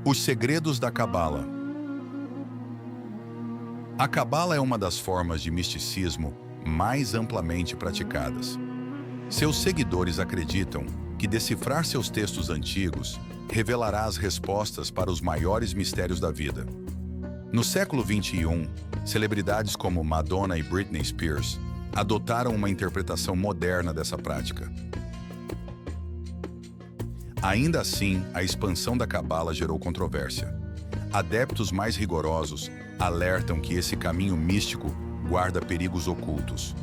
Os segredos da Cabala. A Cabala é uma das formas de misticismo mais amplamente praticadas. Seus seguidores acreditam que decifrar seus textos antigos revelará as respostas para os maiores mistérios da vida. No século XXI, celebridades como Madonna e Britney Spears adotaram uma interpretação moderna dessa prática. Ainda assim, a expansão da Cabala gerou controvérsia. Adeptos mais rigorosos alertam que esse caminho místico guarda perigos ocultos.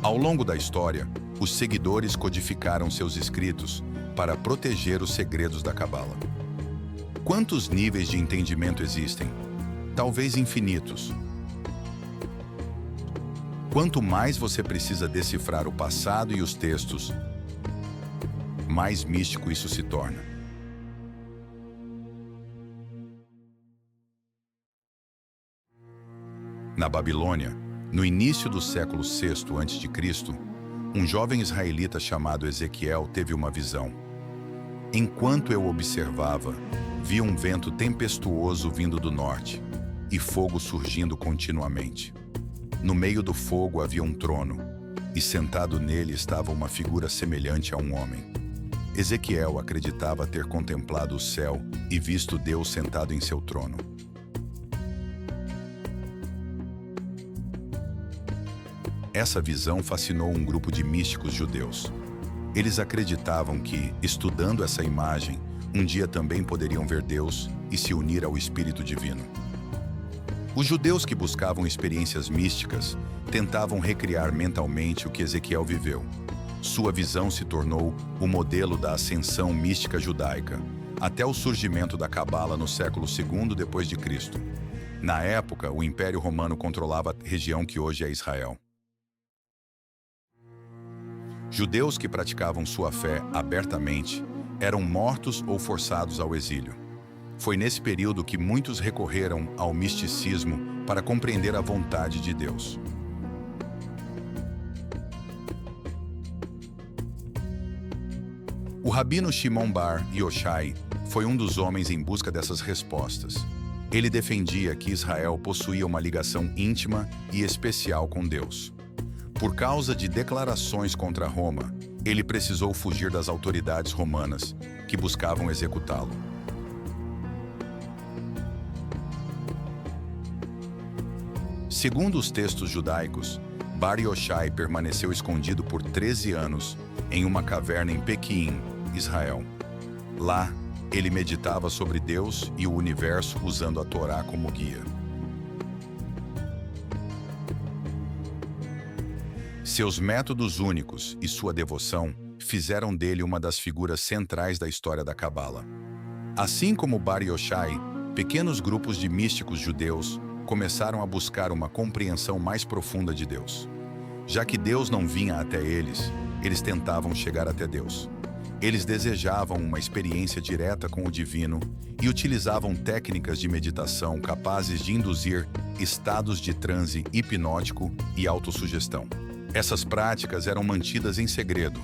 Ao longo da história, os seguidores codificaram seus escritos para proteger os segredos da Cabala. Quantos níveis de entendimento existem? Talvez infinitos. Quanto mais você precisa decifrar o passado e os textos, mais místico isso se torna. Na Babilônia, no início do século VI a.C., um jovem israelita chamado Ezequiel teve uma visão. Enquanto eu observava, vi um vento tempestuoso vindo do norte e fogo surgindo continuamente. No meio do fogo havia um trono, e sentado nele estava uma figura semelhante a um homem. Ezequiel acreditava ter contemplado o céu e visto Deus sentado em seu trono. Essa visão fascinou um grupo de místicos judeus. Eles acreditavam que, estudando essa imagem, um dia também poderiam ver Deus e se unir ao Espírito Divino. Os judeus que buscavam experiências místicas tentavam recriar mentalmente o que Ezequiel viveu. Sua visão se tornou o modelo da ascensão mística judaica, até o surgimento da Cabala no século II d.C. Na época, o Império Romano controlava a região que hoje é Israel. Judeus que praticavam sua fé abertamente eram mortos ou forçados ao exílio. Foi nesse período que muitos recorreram ao misticismo para compreender a vontade de Deus. O rabino Shimon Bar Yochai foi um dos homens em busca dessas respostas. Ele defendia que Israel possuía uma ligação íntima e especial com Deus. Por causa de declarações contra Roma, ele precisou fugir das autoridades romanas, que buscavam executá-lo. Segundo os textos judaicos, Bar Yochai permaneceu escondido por 13 anos em uma caverna em Pequim, Israel. Lá, ele meditava sobre Deus e o universo usando a Torá como guia. Seus métodos únicos e sua devoção fizeram dele uma das figuras centrais da história da Cabala. Assim como Bar Yochai, pequenos grupos de místicos judeus começaram a buscar uma compreensão mais profunda de Deus. Já que Deus não vinha até eles, eles tentavam chegar até Deus. Eles desejavam uma experiência direta com o divino e utilizavam técnicas de meditação capazes de induzir estados de transe hipnótico e autossugestão. Essas práticas eram mantidas em segredo.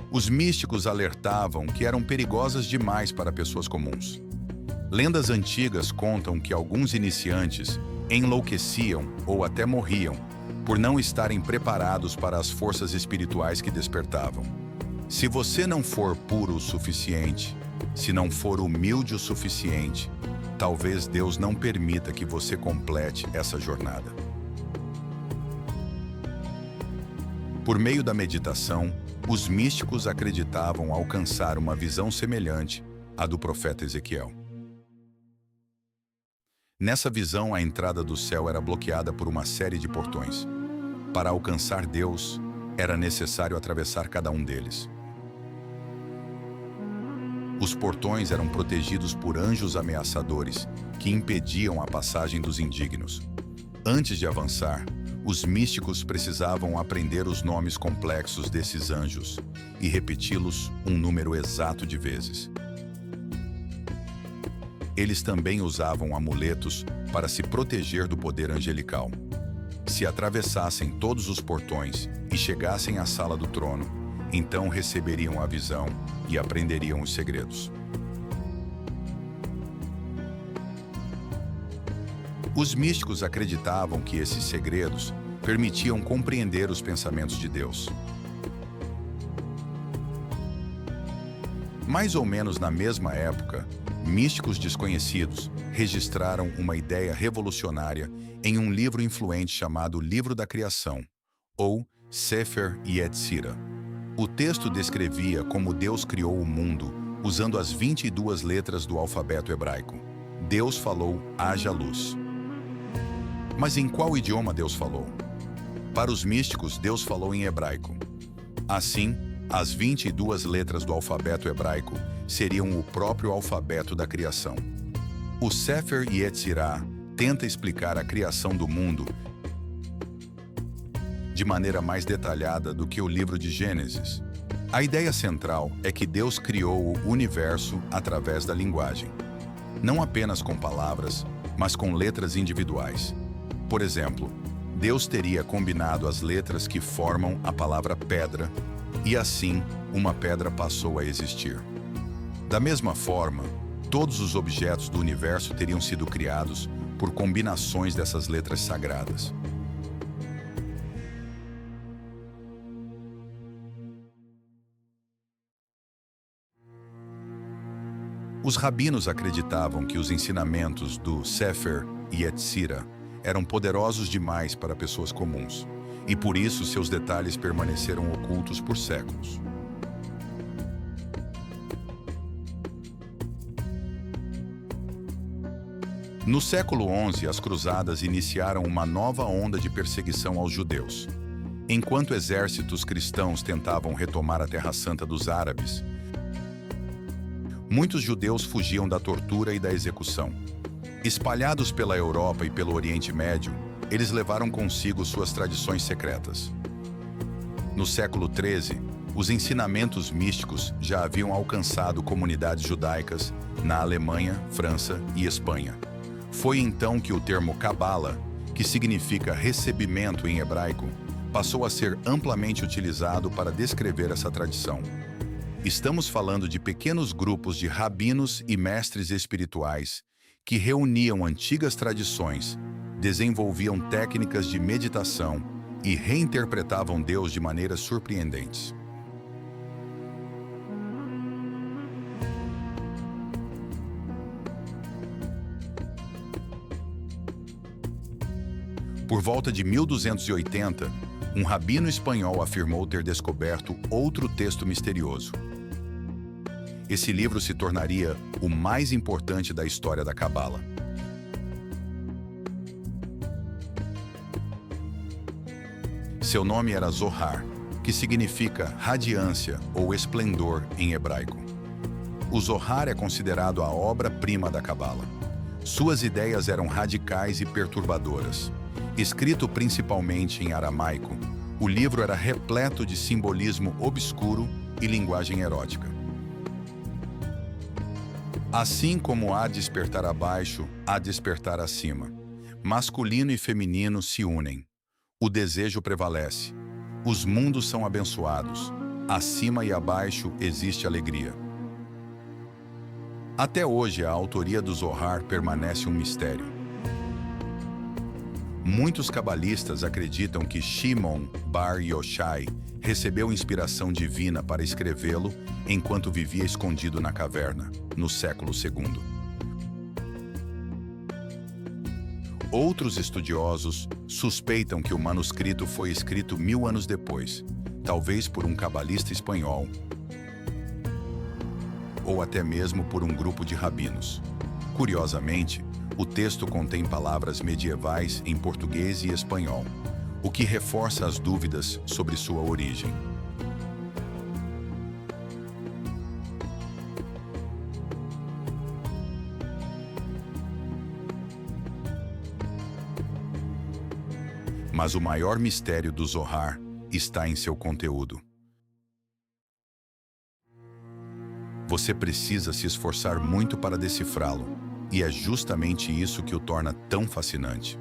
Os místicos alertavam que eram perigosas demais para pessoas comuns. Lendas antigas contam que alguns iniciantes enlouqueciam ou até morriam por não estarem preparados para as forças espirituais que despertavam. Se você não for puro o suficiente, se não for humilde o suficiente, talvez Deus não permita que você complete essa jornada. Por meio da meditação, os místicos acreditavam alcançar uma visão semelhante à do profeta Ezequiel. Nessa visão, a entrada do céu era bloqueada por uma série de portões. Para alcançar Deus, era necessário atravessar cada um deles. Os portões eram protegidos por anjos ameaçadores que impediam a passagem dos indignos. Antes de avançar, os místicos precisavam aprender os nomes complexos desses anjos e repeti-los um número exato de vezes. Eles também usavam amuletos para se proteger do poder angelical. Se atravessassem todos os portões e chegassem à sala do trono, então receberiam a visão e aprenderiam os segredos. Os místicos acreditavam que esses segredos permitiam compreender os pensamentos de Deus. Mais ou menos na mesma época, místicos desconhecidos registraram uma ideia revolucionária em um livro influente chamado Livro da Criação, ou Sefer Yetzirah. O texto descrevia como Deus criou o mundo usando as 22 letras do alfabeto hebraico. Deus falou, haja luz. Mas em qual idioma Deus falou? Para os místicos, Deus falou em hebraico. Assim, as 22 letras do alfabeto hebraico seriam o próprio alfabeto da criação. O Sefer Yetzirah tenta explicar a criação do mundo de maneira mais detalhada do que o livro de Gênesis. A ideia central é que Deus criou o universo através da linguagem. Não apenas com palavras, mas com letras individuais. Por exemplo, Deus teria combinado as letras que formam a palavra pedra, e assim, uma pedra passou a existir. Da mesma forma, todos os objetos do universo teriam sido criados por combinações dessas letras sagradas. Os rabinos acreditavam que os ensinamentos do Sefer Yetzirah eram poderosos demais para pessoas comuns, e por isso seus detalhes permaneceram ocultos por séculos. No século XI, as cruzadas iniciaram uma nova onda de perseguição aos judeus. Enquanto exércitos cristãos tentavam retomar a Terra Santa dos árabes, muitos judeus fugiam da tortura e da execução. Espalhados pela Europa e pelo Oriente Médio, eles levaram consigo suas tradições secretas. No século XIII, os ensinamentos místicos já haviam alcançado comunidades judaicas na Alemanha, França e Espanha. Foi então que o termo Cabala, que significa recebimento em hebraico, passou a ser amplamente utilizado para descrever essa tradição. Estamos falando de pequenos grupos de rabinos e mestres espirituais que reuniam antigas tradições, desenvolviam técnicas de meditação e reinterpretavam Deus de maneiras surpreendentes. Por volta de 1280, um rabino espanhol afirmou ter descoberto outro texto misterioso. Esse livro se tornaria o mais importante da história da Cabala. Seu nome era Zohar, que significa radiância ou esplendor em hebraico. O Zohar é considerado a obra-prima da Cabala. Suas ideias eram radicais e perturbadoras. Escrito principalmente em aramaico, o livro era repleto de simbolismo obscuro e linguagem erótica. Assim como há despertar abaixo, há despertar acima. Masculino e feminino se unem. O desejo prevalece. Os mundos são abençoados. Acima e abaixo existe alegria. Até hoje, a autoria do Zohar permanece um mistério. Muitos cabalistas acreditam que Shimon Bar Yochai recebeu inspiração divina para escrevê-lo enquanto vivia escondido na caverna, no século II. Outros estudiosos suspeitam que o manuscrito foi escrito 1000 anos depois, talvez por um cabalista espanhol ou até mesmo por um grupo de rabinos. Curiosamente, o texto contém palavras medievais em português e espanhol, o que reforça as dúvidas sobre sua origem. Mas o maior mistério do Zohar está em seu conteúdo. Você precisa se esforçar muito para decifrá-lo, e é justamente isso que o torna tão fascinante.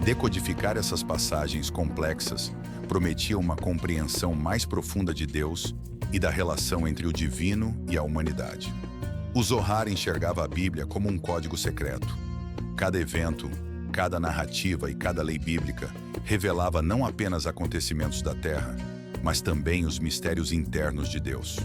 Decodificar essas passagens complexas prometia uma compreensão mais profunda de Deus e da relação entre o divino e a humanidade. O Zohar enxergava a Bíblia como um código secreto. Cada evento, cada narrativa e cada lei bíblica revelava não apenas acontecimentos da Terra, mas também os mistérios internos de Deus.